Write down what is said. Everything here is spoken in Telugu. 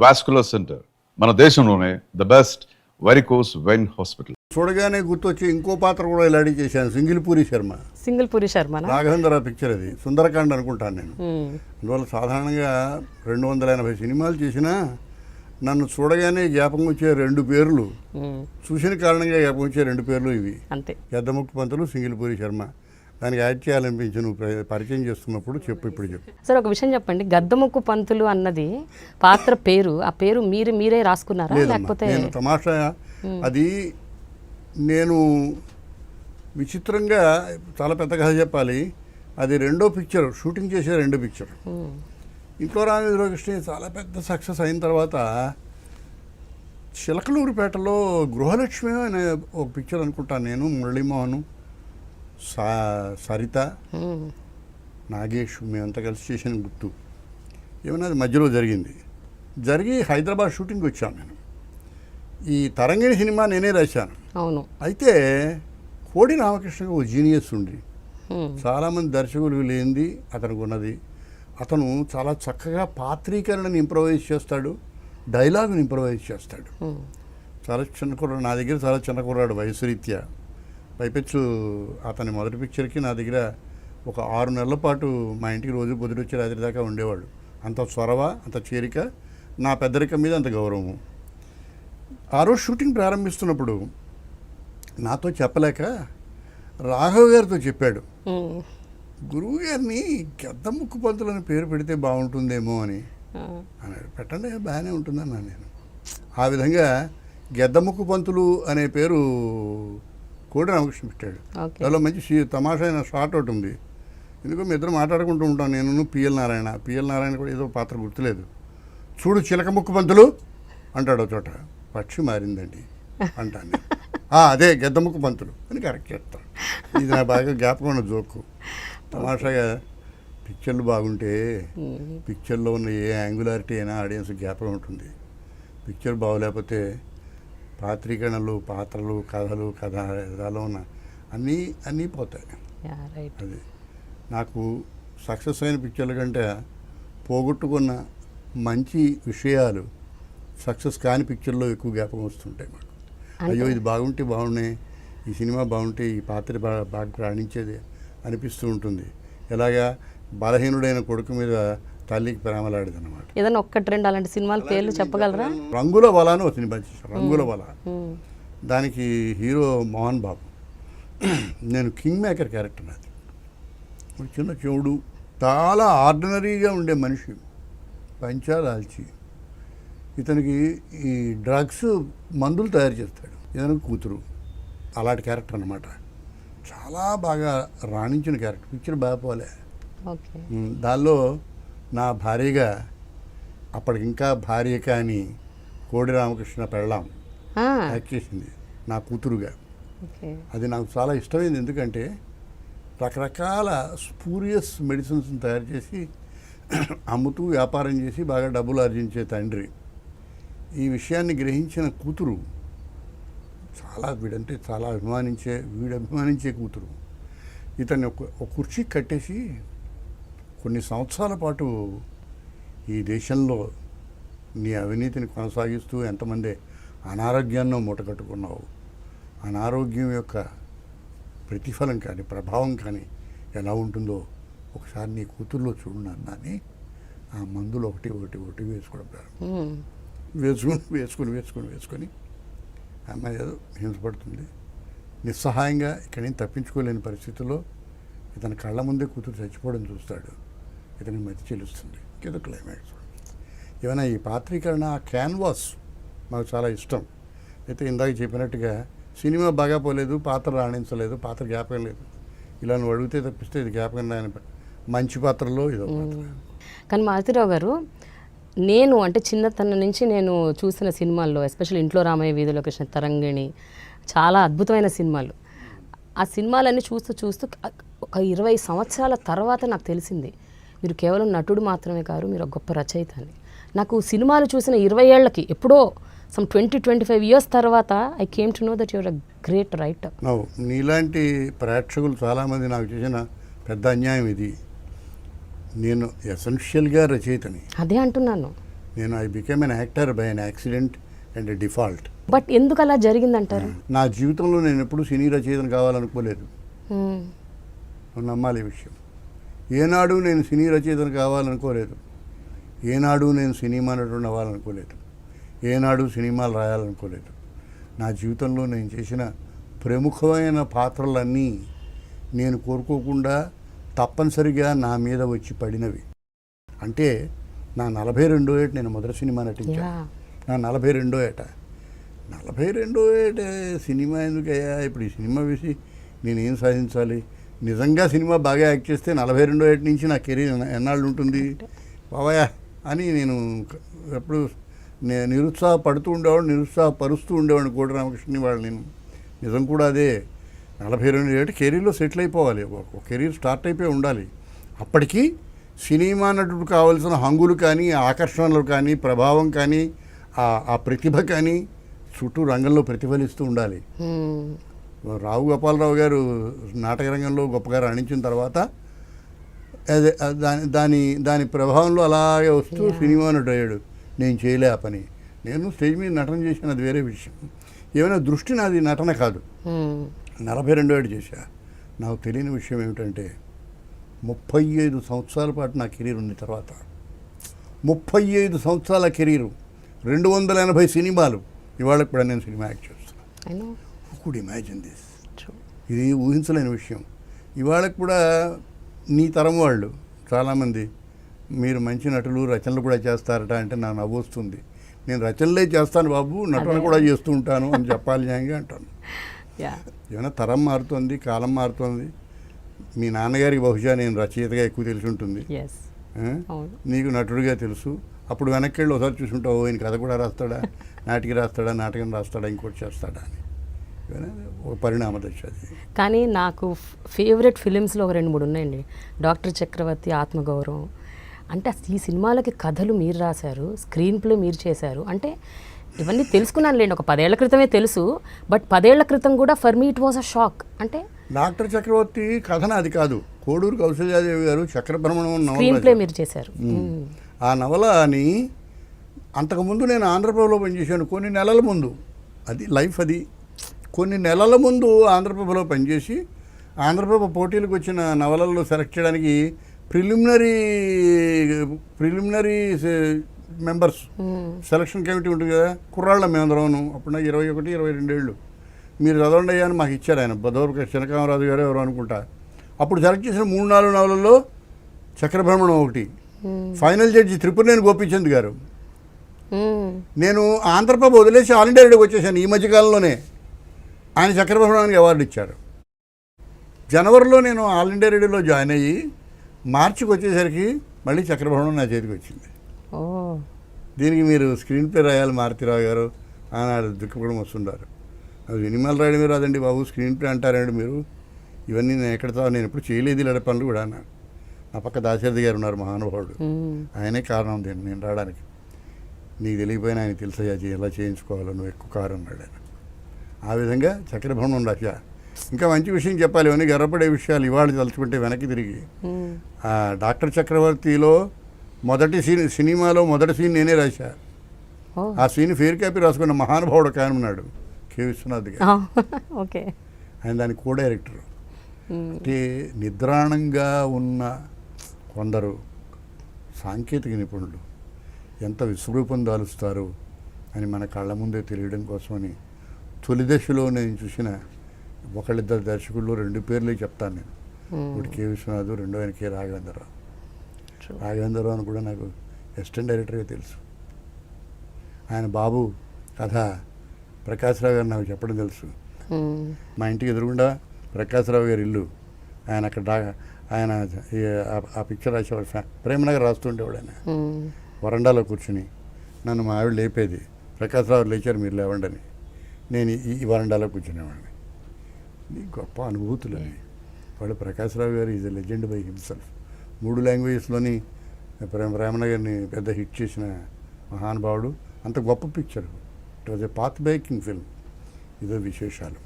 వాస్కులర్ సెంటర్ మన దేశంలోనే the best varicose vein hospital. చూడగానే గుర్తొచ్చి ఇంకో పాత్ర కూడా ఇలాంటి చేశాను, సింగిల్పూరి శర్మ రాఘవేంద్ర పిక్చర్. అది సుందరకాండ్ అనుకుంటాను నేను. అందువల్ల సాధారణంగా 280 సినిమాలు చేసినా నన్ను చూడగానే జ్ఞాపకం వచ్చే 2 పేర్లు, చూసిన కారణంగా జ్ఞాపకం వచ్చే 2 పేర్లు ఇవి అంతే. గద్దముక్కు పంతులు, సింగిల్పూరి శర్మ. దానికి యాడ్ చేయాలనిపించి నువ్వు పరిచయం చేస్తున్నప్పుడు ఇప్పుడు చెప్పు సార్. ఒక విషయం చెప్పండి, గద్దముక్కు పంతులు అన్నది పాత్ర పేరు, ఆ పేరు మీరే రాసుకున్నారా లేకపోతే? నేను తమాషా అది నేను విచిత్రంగా చాలా పెద్ద కథ చెప్పాలి. అది 2వ పిక్చర్, షూటింగ్ చేసే 2 పిక్చర్. ఇంట్లో రామేంద్ర కృష్ణ చాలా పెద్ద సక్సెస్ అయిన తర్వాత చిలకలూరిపేటలో గృహలక్ష్మి అనే ఒక పిక్చర్ అనుకుంటాను నేను, మురళీమోహన్, సరిత, నాగేష్ మేమంతా కలిసి చేసిన గుర్తు. ఏమన్నా అది మధ్యలో జరిగి హైదరాబాద్ షూటింగ్కి వచ్చాను నేను. ఈ తరంగిణి సినిమా నేనే రాశాను. అవును. అయితే కోడి రామకృష్ణకి ఒక జీనియస్ ఉండి, చాలామంది దర్శకులు లేనిది అతనికి ఉన్నది. అతను చాలా చక్కగా పాత్రీకరణని ఇంప్రవైజ్ చేస్తాడు, డైలాగుని ఇంప్రవైజ్ చేస్తాడు. చాలా చిన్న కుర్రాడు, నా దగ్గర చాలా చిన్న కుర్రాడు వయసు రీత్యా. పైపెచ్చు అతని మొదటి పిక్చర్కి నా దగ్గర ఒక 6 నెలల పాటు మా ఇంటికి రోజు పొద్దుటొచ్చి రాత్రి దాకా ఉండేవాడు. అంత చొరవ, అంత చేరిక, నా పెద్దరికం మీద అంత గౌరవము. ఆ రోజు షూటింగ్ ప్రారంభిస్తున్నప్పుడు నాతో చెప్పలేక రాఘవ్ గారితో చెప్పాడు, గురువు గారిని గద్దముక్కు పంతులు అని పేరు పెడితే బాగుంటుందేమో అని అన్నాడు. పెట్టండి, బాగానే ఉంటుందన్నాను నేను. ఆ విధంగా గద్దముక్కు పంతులు అనే పేరు కోడి రామకృష్ణ పెట్టాడు. దానిలో మంచి తమాషా అయిన షార్ట్ ఒకటి ఉంది. ఎందుకో మీ ఇద్దరు మాట్లాడుకుంటూ ఉంటాను, నేను పిఎల్ నారాయణ కూడా ఏదో పాత్ర గుర్తులేదు. చూడు చిలకముక్కు పంతులు అంటాడు ఒక చోట, పక్షి మారిందండి అంటాను. అదే గద్దముక్కు పంతులు అని కరెక్ట్ చేస్తాను. ఇది నా బాగా జ్ఞాపకం ఉన్న జోకు. తమాషాగా పిక్చర్లు బాగుంటే పిక్చర్లో ఉన్న ఏ యాంగులారిటీ అయినా ఆడియన్స్ జ్ఞాపకం ఉంటుంది. పిక్చర్ బాగోలేకపోతే పాత్రీకరణలు, పాత్రలు, కథలో ఉన్న అన్నీ పోతాయి. అది నాకు సక్సెస్ అయిన పిక్చర్ల కంటే పోగొట్టుకున్న మంచి విషయాలు సక్సెస్ కాని పిక్చర్లో ఎక్కువ జ్ఞాపకం వస్తుంటాయి మాకు. అయ్యో ఇది బాగుంటే బాగున్నాయి, ఈ సినిమా బాగుంటే ఈ పాత్ర బాగా రాణించేది అనిపిస్తూ ఉంటుంది. ఎలాగా బలహీనుడైన కొడుకు మీద తల్లికి ప్రేమలాడేది అనమాట. ఏదైనా 1-2 అలాంటి సినిమాల పేర్లు చెప్పగలరా? రంగుల వల అని వచ్చింది మంచి, రంగుల వల. దానికి హీరో మోహన్ బాబు. నేను కింగ్ మేకర్ క్యారెక్టర్. నాది చిన్న చెవుడు, చాలా ఆర్డినరీగా ఉండే మనిషి, పంచాలాల్చి. ఇతనికి ఈ డ్రగ్స్ మందులు తయారు చేస్తాడు. ఇతనికి కూతురు. అలాంటి క్యారెక్టర్ అనమాట. చాలా బాగా రాణించిన క్యారెక్టర్. పిక్చర్ బాగా పోలే. దానిలో నా భార్యగా, అప్పటికింకా భార్య కానీ కోడి రామకృష్ణ పెళ్ళాం యాక్ట్ చేసింది నా కూతురుగా. అది నాకు చాలా ఇష్టమైంది. ఎందుకంటే రకరకాల స్పూరియస్ మెడిసిన్స్ని తయారు చేసి అమ్ముతూ వ్యాపారం చేసి బాగా డబ్బులు ఆర్జించే తండ్రి. ఈ విషయాన్ని గ్రహించిన కూతురు వీడంటే చాలా అభిమానించే కూతురు. ఇతన్ని ఒక కుర్చీ కట్టేసి కొన్ని సంవత్సరాల పాటు ఈ దేశంలో నీ అవినీతిని కొనసాగిస్తూ ఎంతమంది అనారోగ్యాన్ని మూటగట్టుకున్నావు, అనారోగ్యం యొక్క ప్రతిఫలం కానీ ప్రభావం కానీ ఎలా ఉంటుందో ఒకసారి నీ కూతుర్లో చూడు అని ఆ మందులు ఒకటి వేసుకోవడం ప్రారంభం. వేసుకొని అమ్మాయి ఏదో హింసపడుతుంది. నిస్సహాయంగా ఇక్కడి నుంచి తప్పించుకోలేని పరిస్థితుల్లో ఇతని కళ్ళ ముందే కూతురు చచ్చిపోవడం చూస్తాడు. ఇతనికి మతి చెల్లుస్తుంది. ఏదో క్లైమాక్స్. ఏమైనా ఈ పాత్రీకరణ, క్యాన్వాస్ మాకు చాలా ఇష్టం. అయితే ఇందాక చెప్పినట్టుగా సినిమా బాగా పోలేదు, పాత్ర రాణించలేదు, పాత్ర జ్ఞాపకం లేదు. ఇలా నువ్వు అడిగితే తప్పిస్తే ఇది జ్ఞాపకం రాని మంచి పాత్రలో ఇదో పాత్ర. కానీ మారుతిరావు గారు, నేను అంటే చిన్నతనం నుంచి నేను చూసిన సినిమాల్లో, ఎస్పెషల్లీ ఇంట్లో రామయ్య, వీధిలో కృష్ణ, తరంగిణి, చాలా అద్భుతమైన సినిమాలు. ఆ సినిమాలన్నీ చూస్తూ ఒక 20 సంవత్సరాల తర్వాత నాకు తెలిసింది మీరు కేవలం నటుడు మాత్రమే కాదు, మీరు ఒక గొప్ప రచయిత అని. నాకు సినిమాలు చూసిన 20 ఏళ్ళకి, ఎప్పుడో సమ్ 20-25 ఇయర్స్ తర్వాత I came to know that your a great writer. నీలాంటి ప్రేక్షకులు చాలామంది నాకు చేసిన పెద్ద అన్యాయం ఇది. నేను ఎసెన్షియల్గా రచయితని. అదే అంటున్నాను. నేను I became an actor by an accident and default. But ఎందుకు అలా జరిగిందంటారు? నా జీవితంలో నేను ఎప్పుడూ సినీ రచయితను కావాలనుకోలేదు. మ్మ్. నువ్వు నమ్మాలి ఈ విషయం. ఏనాడు నేను సినీ రచయితను కావాలనుకోలేదు. ఏనాడు నేను సినిమా నటుడు అవ్వాలనుకోలేదు. ఏనాడు సినిమాలు రాయాలనుకోలేదు. నా జీవితంలో నేను చేసిన ప్రముఖమైన పాత్రలన్నీ నేను కోరుకోకుండా తప్పనిసరిగా నా మీద వచ్చి పడినవి. అంటే నా 42వ ఏట నేను మొదటి సినిమా నటించాను. యా. నా 42వ ఏట 42వ ఏట సినిమా ఎందుకయ్యా, ఇప్పుడు ఈ సినిమా వేసి నేనేం సాధించాలి? నిజంగా సినిమా బాగా యాక్ట్ చేస్తే 42వ ఏట నుంచి నా కెరీర్ ఎన్నాళ్ళు ఉంటుంది బాబాయా అని నేను ఎప్పుడు నిరుత్సాహపడుతూ ఉండేవాడు, నిరుత్సాహపరుస్తూ ఉండేవాడిని కోటి రామకృష్ణని వాళ్ళు. నేను నిజం కూడా అదే. 42 ఏట కెరీర్లో సెటిల్ అయిపోవాలి, ఒక కెరీర్ స్టార్ట్ అయిపోయి ఉండాలి. అప్పటికి సినిమా నటుడు కావాల్సిన హంగులు కానీ, ఆకర్షణలు కానీ, ప్రభావం కానీ, ఆ ప్రతిభ కానీ చుట్టూ రంగంలో ప్రతిఫలిస్తూ ఉండాలి. మ్మ్. రావు గోపాలరావు గారు నాటక రంగంలో గొప్పగా రాణించిన తర్వాత అదే దాని ప్రభావంలో అలాగే వస్తూ సినిమా నటుడు అయ్యాడు. నేను చేయలే ఆ పని. నేను స్టేజ్ మీద నటన చేసిన అది వేరే విషయం. ఏమైనా దృష్టి నాది నటన కాదు. మ్మ్. 42 ఏడు చేశా. నాకు తెలియని విషయం ఏమిటంటే 35 సంవత్సరాల పాటు నా కెరీర్ ఉంది. తర్వాత 35 సంవత్సరాల కెరీరు, 280 సినిమాలు. ఇవాళకి కూడా నేను సినిమా యాక్ట్ చేస్తున్నాను. I know. Who could imagine this? True. ఇది ఊహించలేని విషయం. ఇవాళకి కూడా నీ తరం వాళ్ళు చాలామంది మీరు మంచి నటులు, రచనలు కూడా చేస్తారట అంటే నాకు నవ్వు వస్తుంది. నేను రచనలే చేస్తాను బాబు, నటన కూడా చేస్తూ ఉంటాను అని చెప్పాలి న్యాయంగా అంటాను. Yeah. ఏమైనా తరం మారుతోంది, కాలం మారుతోంది. మీ నాన్నగారికి బహుశా నేను రచయితగా ఎక్కువ తెలిసి ఉంటుంది. Yes. ఆ? అవును. నీకు నటుడిగా తెలుసు. అప్పుడు వెనక్కి వెళ్ళి ఒకసారి చూసుకుంటావు, ఈయన కథ కూడా రాస్తాడా, నాటికి రాస్తాడా, నాటకం రాస్తాడా, ఇంకోటి చేస్తాడా అని. ఇవన్నీ ఒక పరిణామ దశ అది. కానీ నాకు ఫేవరెట్ ఫిలిమ్స్లో ఒక 2-3 ఉన్నాయండి. డాక్టర్ చక్రవర్తి, ఆత్మగౌరవం. అంటే అసలు ఈ సినిమాలకి కథలు మీరు రాశారు, స్క్రీన్ ప్లే మీరు చేశారు. అంటే ఇవన్నీ తెలుసుకున్నాను లేండి, ఒక 10 ఏళ్ల క్రితమే తెలుసు. బట్ 10 ఏళ్ల క్రితం కూడా for me it was a shock. అంటే డాక్టర్ చక్రవర్తి కథన అది కాదు. కోడూరు కౌశల్యాదేవి గారు చక్రభ్రమణం స్క్రీన్ నవల ప్లే మీరు చేశారు. ఆ నవలని అంతకుముందు నేను ఆంధ్రప్రభలో పనిచేశాను కొన్ని నెలల ముందు. అది లైఫ్ అది. కొన్ని నెలల ముందు ఆంధ్రప్రభలో పనిచేసి ఆంధ్రప్రభ పోటీలకు వచ్చిన నవలల్లో సెలెక్ట్ చేయడానికి ప్రిలిమినరీ మెంబర్స్ సెలక్షన్ కమిటీ ఉంటుంది కదా, కుర్రాళ్ళ మేమందరం. అప్పుడు నాకు 21-22 ఏళ్ళు. మీరు చదవండి అయ్యా అని మాకు ఇచ్చారు ఆయన. బదోర్క చినకామరాజు గారు ఎవరు అనుకుంటా. అప్పుడు సెలెక్ట్ చేసిన 3-4 నవలల్లో చక్రభ్రమణం ఒకటి. ఫైనల్ జడ్జి త్రిపురనేని గోపీచంద్ గారు. నేను ఆంధ్రప్రభ వదిలేసి ఆల్ ఇండియా రేడియోకి వచ్చేసాను ఈ మధ్యకాలంలోనే. ఆయన చక్రభ్రమణానికి అవార్డు ఇచ్చారు. జనవరిలో నేను ఆల్ ఇండియా రేడియోలో జాయిన్ అయ్యి మార్చికి వచ్చేసరికి మళ్ళీ చక్రభ్రమణం నా చేతికి వచ్చింది. ఓ, దీనికి మీరు స్క్రీన్ ప్లే రాయాలి మారుతిరావు గారు ఆనాడు దుఃఖపడం వస్తుంటారు. అది సినిమాలు రాయడమే రాదండి బాబు, స్క్రీన్ ప్లే అంటారండి మీరు. ఇవన్నీ నేను నేను ఎప్పుడు చేయలేదు ఇలాంటి పనులు కూడా అన్నాను. నా పక్క దాశరథి గారు ఉన్నారు, మహానుభావుడు. ఆయనే కారణం దీన్ని నేను రావడానికి. నీకు తెలియపోయినా ఆయన తెలుసయ్యా ఎలా చేయించుకోవాలో, నువ్వు ఎక్కువ కారు అన్నాడు ఆయన. ఆ విధంగా చక్రభ్రమణం రాశా. ఇంకా మంచి విషయం చెప్పాలి, ఇవన్నీ గర్వపడే విషయాలు ఇవాళ తలుచుకుంటే వెనక్కి తిరిగి. డాక్టర్ చక్రవర్తిలో మొదటి సినిమాలో మొదటి సీన్ నేనే రాశా. ఆ సీన్ ఫేర్ కాపీ రాసుకున్న మహానుభావుడు ఒక ఆయన ఉన్నాడు, కె విశ్వనాథ్ గారు. ఓకే. ఆయన దానికి కో డైరెక్టర్. అంటే నిద్రాణంగా ఉన్న కొందరు సాంకేతిక నిపుణులు ఎంత విశ్వరూపం దాలుస్తారు అని మన కళ్ళ ముందే తెలియడం కోసమని తొలి దశలో నేను చూసిన ఒకళ్ళిద్దరు దర్శకుల్లో 2 పేర్లే చెప్తాను నేను. ఒకటి కె విశ్వనాథ్, రెండో ఆయన కె రాఘవేంద్రరావు. రాఘవేంద్రరావు అని కూడా నాకు అసిస్టెంట్ డైరెక్టర్గా తెలుసు. ఆయన బాబు కథ ప్రకాశ్రావు గారు నాకు చెప్పడం తెలుసు. మా ఇంటికి ఎదురుగుండా ప్రకాశ్రావు గారి ఇల్లు. ఆయన అక్కడ ఆయన ఆ పిక్చర్ రాసేవాడు, ప్రేమనగర్ రాస్తుండేవాడు. ఆయన వరండాలో కూర్చుని నన్ను మా ఆవిడ లేపేది, ప్రకాశ్రావు లేచారు మీరు లేవండి అని. నేను ఈ వరండాలో కూర్చునేవాడిని. గొప్ప అనుభూతులు అవి. వాడు ప్రకాశ్రావు గారు is a legend by himself. 3 లాంగ్వేజెస్లోని ప్రేమనగర్ని పెద్ద హిట్ చేసిన మహానుభావుడు. అంత గొప్ప picture. It was a path breaking film. ఇదో విశేషాలు.